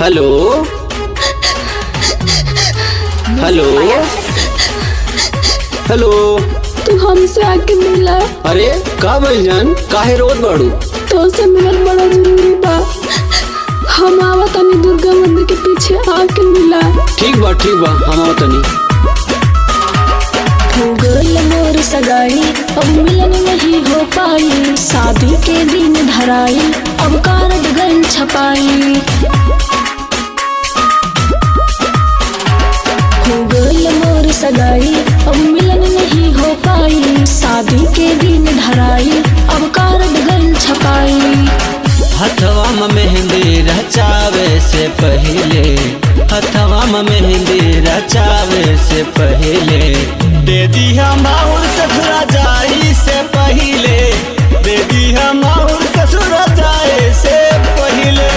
Hello hello hello. तू हमसे आके मिला। अरे का भइल जान, काहे रोत बाड़ू? तो से मिलन बड़ा जरूरी बा। हम आवत तनी दुर्गा मंदिर के पीछे आके मिला। ठीक बा हम आवत तनी। हो गइल मोर सगाई, अब मिलन नहीं हो पाई। शादी के दिन धराई, अब कार्ड गन छपाई। हो गइल मोर सगाई, अब मिलन नहीं हो पाई। शादी के दिन धराई, अब कार्ड गन छपाई। हथवा में मेहंदी रचावे से पहले, हथवा में मेहंदी रचावे से पहले दे दिया माहौर ससुरा जाई से पहले, दे दिया माहौर ससुरा जाए से पहले।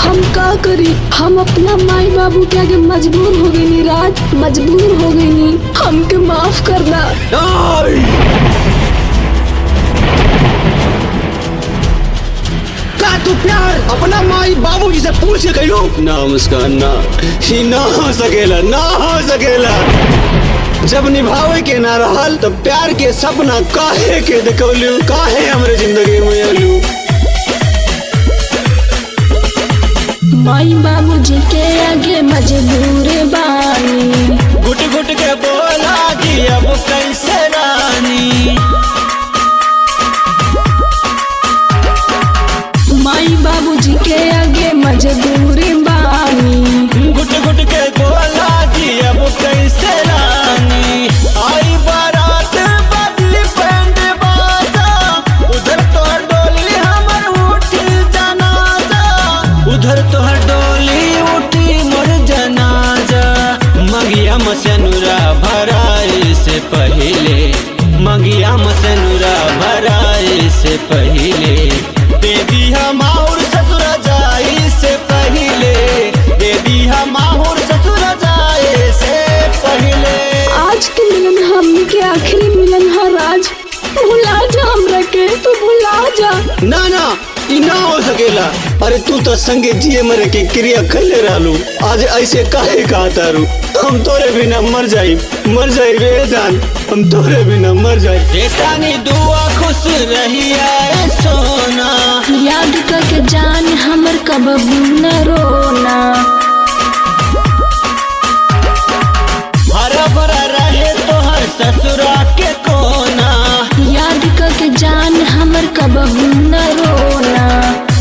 हम का करी, हम अपना माई बाबू के आगे मजबूर हो गई। राज मजबूर हो गई, हमके माफ करना। तू प्यार अपना माई बाबूजी से पूछ के कहियो ना मुस्कान, ना ही ना हो सकेला, ना हो सकेला। जब निभावे के ना रहल तो प्यार के सपना काहे के देखौलू, काहे हमरे जिंदगी में आलू। माई बाबूजी के आगे मजबूर बानी, घुट घुट के बोला कि अब कैसे रानी। माई बाबूजी के आगे मजबूर बानी, घुट घुट के बोला कि अब कैसे रानी। आई बारात बदली बैंड बाजा, उधर तो डोली हमर उठी जनाजा, उधर तो डोली उठी मोर जनाजा। मंगिया मसनुरा भराए से पहले, मंगिया मसनुरा भराए से पहले दे दिया माहौर ससुर जाए से पहले, दे दिया माहौर ससुर जाए से पहले। आज के मिलन हमनी के आखिरी मिलन है। राज भुला जा हमरा के, तू भुला जा। ना ना ई ना हो सकेला। अरे तू तो संगे जिए मरे के क्रिया खले रहलू, आज ऐसे काहे कहता रू? हम तोरे बिना मर जाई रे जान, हम तोरे बिना मर जाई। बेटानी दुआ खुश रही आए सोना, याद करके जान हमर कबहू न रोना। हरा भरा रहे तोहर ससुरा के कोना, याद करके जान हमर कबहू न रोना।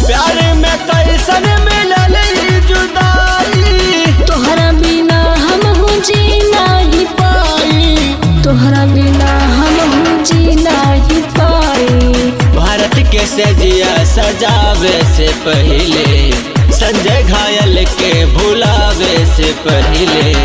प्यार में कैसन मिलल ई जुदाई, तोहरा बिना हम हो जी नहीं पाई, तोहरा बिना हम हो जी नहीं पाई। भारत के सजिया सजावे से पहले, संजय घायल के भुलावे से पहले